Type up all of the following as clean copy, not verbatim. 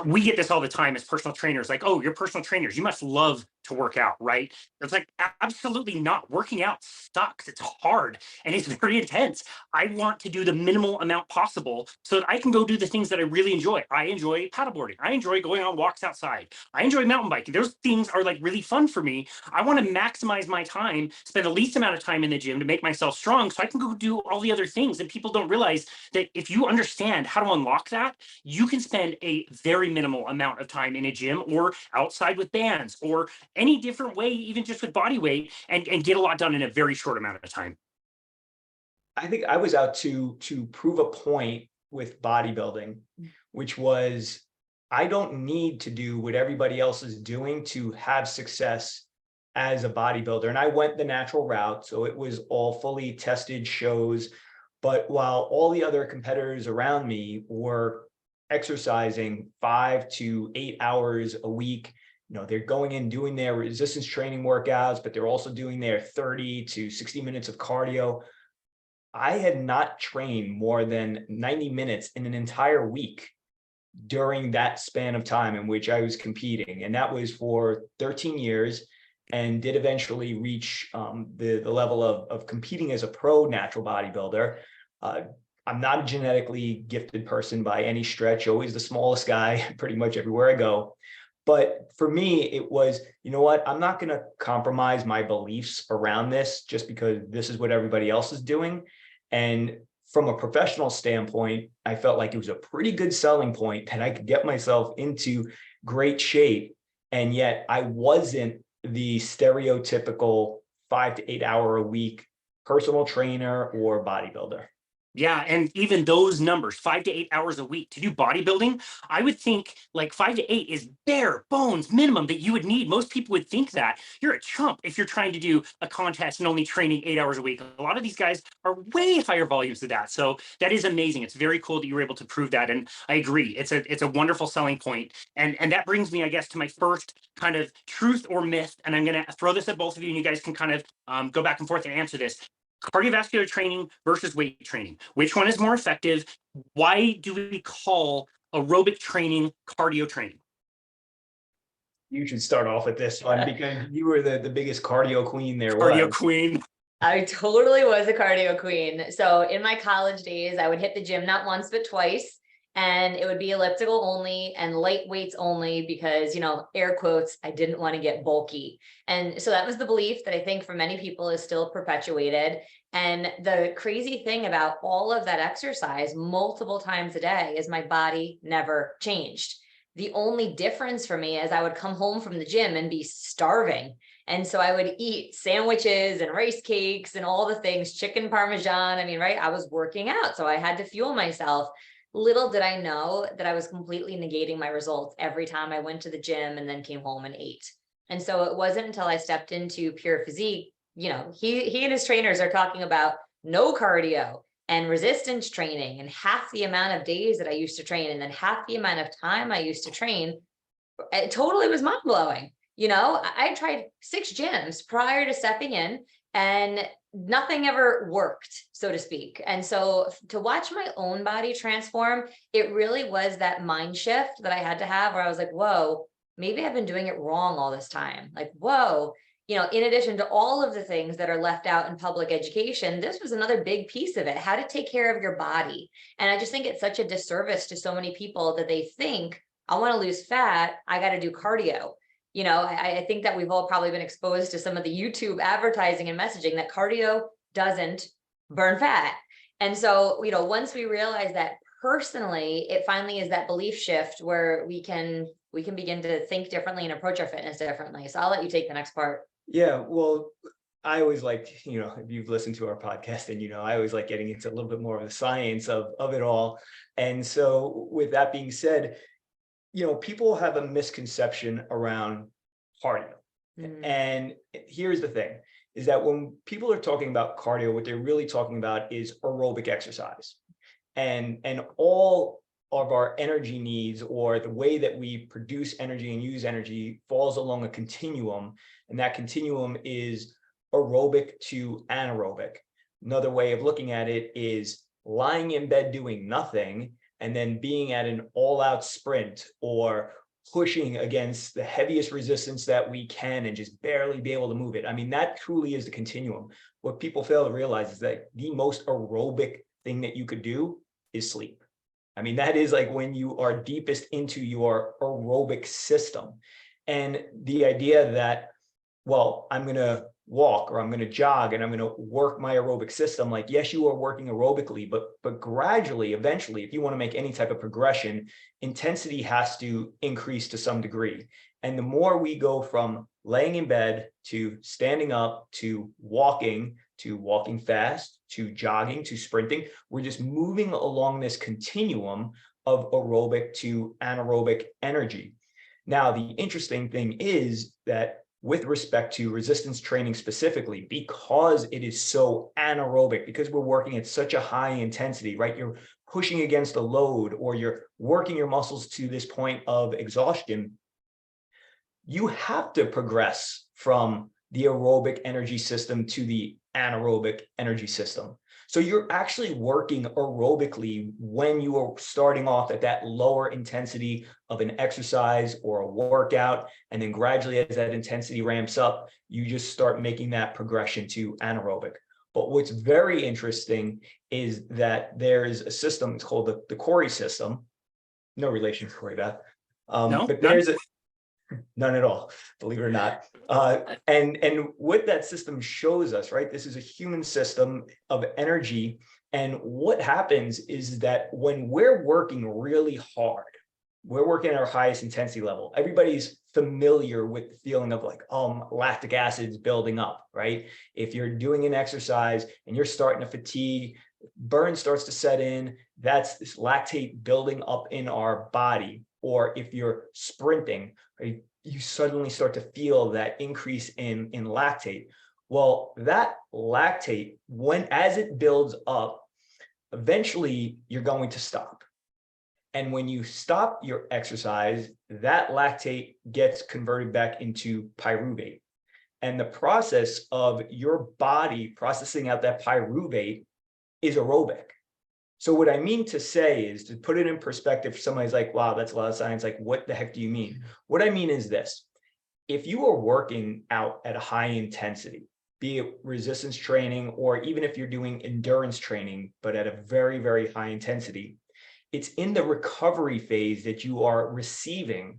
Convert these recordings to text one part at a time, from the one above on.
we get this all the time as personal trainers, like, oh, you're personal trainers, you must love to work out, right? It's like, absolutely not. Working out sucks. It's hard and it's very intense. I want to do the minimal amount possible so that I can go do the things that I really enjoy. I enjoy paddleboarding. I enjoy going on walks outside. I enjoy mountain biking. Those things are like really fun for me. I want to maximize my time, spend the least amount of time in the gym to make myself strong so I can go do all the other things. And people don't realize that if you understand how to unlock that, you can spend a very minimal amount of time in a gym or outside with bands or any different way, even just with body weight, and get a lot done in a very short amount of time. I think I was out to prove a point with bodybuilding, which was I don't need to do what everybody else is doing to have success as a bodybuilder. And I went the natural route. So it was all fully tested shows. But while all the other competitors around me were exercising 5 to 8 hours a week, they're going in doing their resistance training workouts, but they're also doing their 30 to 60 minutes of cardio. I had not trained more than 90 minutes in an entire week during that span of time in which I was competing. And that was for 13 years, and did eventually reach the level of competing as a pro natural bodybuilder. I'm not a genetically gifted person by any stretch, always the smallest guy pretty much everywhere I go. But for me, it was, you know what, I'm not going to compromise my beliefs around this just because this is what everybody else is doing. And from a professional standpoint, I felt like it was a pretty good selling point that I could get myself into great shape. And yet I wasn't the stereotypical 5 to 8 hour a week personal trainer or bodybuilder. Yeah, and even those numbers, 5 to 8 hours a week to do bodybuilding, I would think like 5 to 8 is bare bones minimum that you would need. Most people would think that you're a chump if you're trying to do a contest and only training 8 hours a week. A lot of these guys are way higher volumes than that. So that is amazing. It's very cool that you were able to prove that. And I agree. It's a wonderful selling point. And that brings me, I guess, to my first kind of truth or myth. And I'm gonna throw this at both of you, and you guys can kind of go back and forth and answer this. Cardiovascular training versus weight training. Which one is more effective? Why do we call aerobic training cardio training? You should start off with this one because you were the biggest cardio queen there Cardio was. queen. I totally was a cardio queen. So in my college days, I would hit the gym not once, but twice. And it would be elliptical only and light weights only because, air quotes, I didn't want to get bulky. And so that was the belief that I think for many people is still perpetuated. And the crazy thing about all of that exercise multiple times a day is my body never changed. The only difference for me is I would come home from the gym and be starving. And so I would eat sandwiches and rice cakes and all the things, chicken parmesan. I mean, right? I was working out, so I had to fuel myself. Little did I know that I was completely negating my results every time I went to the gym and then came home and ate. And so it wasn't until I stepped into Pure Physique, he and his trainers are talking about no cardio and resistance training and half the amount of days that I used to train and then half the amount of time I used to train. It totally was mind blowing. I tried 6 gyms prior to stepping in, and nothing ever worked, so to speak. And so to watch my own body transform, it really was that mind shift that I had to have where I was like, whoa, maybe I've been doing it wrong all this time. Like, whoa, in addition to all of the things that are left out in public education, this was another big piece of it, how to take care of your body. And I just think it's such a disservice to so many people that they think, I want to lose fat, I got to do cardio. I think that we've all probably been exposed to some of the YouTube advertising and messaging that cardio doesn't burn fat. And so, once we realize that personally, it finally is that belief shift where we can begin to think differently and approach our fitness differently. So I'll let you take the next part. Yeah, well, I always like, if you've listened to our podcast, and I always like getting into a little bit more of the science of it all. And so with that being said, people have a misconception around cardio. And here's the thing, is that when people are talking about cardio, what they're really talking about is aerobic exercise. And all of our energy needs, or the way that we produce energy and use energy, falls along a continuum. And that continuum is aerobic to anaerobic. Another way of looking at it is lying in bed doing nothing and then being at an all-out sprint or pushing against the heaviest resistance that we can and just barely be able to move it. I mean, that truly is the continuum. What people fail to realize is that the most aerobic thing that you could do is sleep. I mean, that is like when you are deepest into your aerobic system. And the idea that, well, I'm going to walk or I'm going to jog and I'm going to work my aerobic system. Like, yes, you are working aerobically, but gradually, eventually, if you want to make any type of progression, intensity has to increase to some degree. And the more we go from laying in bed to standing up to walking fast to jogging to sprinting, we're just moving along this continuum of aerobic to anaerobic energy. Now, the interesting thing is that with respect to resistance training specifically, because it is so anaerobic, because we're working at such a high intensity, right? You're pushing against a load or you're working your muscles to this point of exhaustion, you have to progress from the aerobic energy system to the anaerobic energy system. So you're actually working aerobically when you are starting off at that lower intensity of an exercise or a workout. And then gradually as that intensity ramps up, you just start making that progression to anaerobic. But what's very interesting is that there's a system, it's called the Corrie system. No relation to Corrie-Beth. No, but there's none at all, believe it or not. And what that system shows us, right? This is a human system of energy. And what happens is that when we're working really hard, we're working at our highest intensity level. Everybody's familiar with the feeling of like, lactic acid's building up, right? If you're doing an exercise and you're starting to fatigue, burn starts to set in, that's this lactate building up in our body. Or if you're sprinting, right, you suddenly start to feel that increase in lactate. Well, that lactate, as it builds up, eventually you're going to stop. And when you stop your exercise, that lactate gets converted back into pyruvate. And the process of your body processing out that pyruvate is aerobic. So what I mean to say is, to put it in perspective, somebody's like, wow, that's a lot of science. Like, what the heck do you mean? What I mean is this: if you are working out at a high intensity, be it resistance training, or even if you're doing endurance training, but at a very, very high intensity, it's in the recovery phase that you are receiving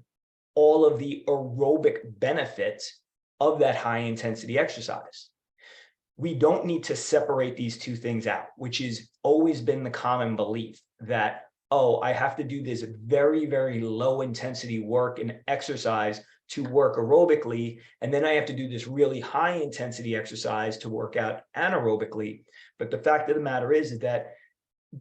all of the aerobic benefits of that high intensity exercise. We don't need to separate these two things out, which has always been the common belief that, oh, I have to do this very, very low intensity work and exercise to work aerobically, and then I have to do this really high intensity exercise to work out anaerobically. But the fact of the matter is that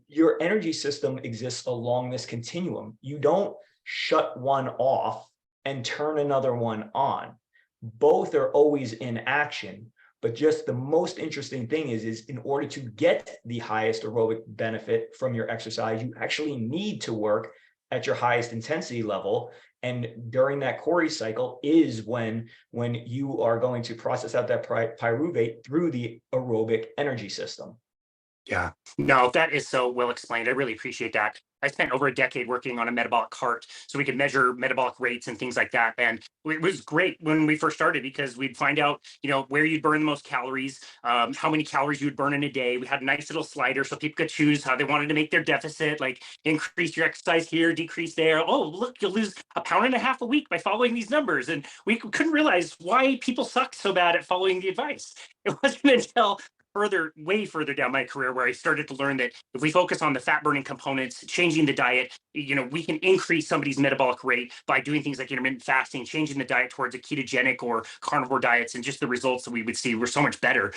your energy system exists along this continuum. You don't shut one off and turn another one on. Both are always in action. But just the most interesting thing is in order to get the highest aerobic benefit from your exercise, you actually need to work at your highest intensity level. And during that Corrie cycle is when you are going to process out that pyruvate through the aerobic energy system. Yeah, no, that is so well explained. I really appreciate that. I spent over a decade working on a metabolic cart so we could measure metabolic rates and things like that. And it was great when we first started because we'd find out, where you'd burn the most calories, how many calories you would burn in a day. We had a nice little slider so people could choose how they wanted to make their deficit, like increase your exercise here, decrease there. Oh, look, you'll lose 1.5 pounds a week by following these numbers. And we couldn't realize why people sucked so bad at following the advice. It wasn't until way further down my career where I started to learn that if we focus on the fat burning components, changing the diet, we can increase somebody's metabolic rate by doing things like intermittent fasting, changing the diet towards a ketogenic or carnivore diets, and just the results that we would see were so much better.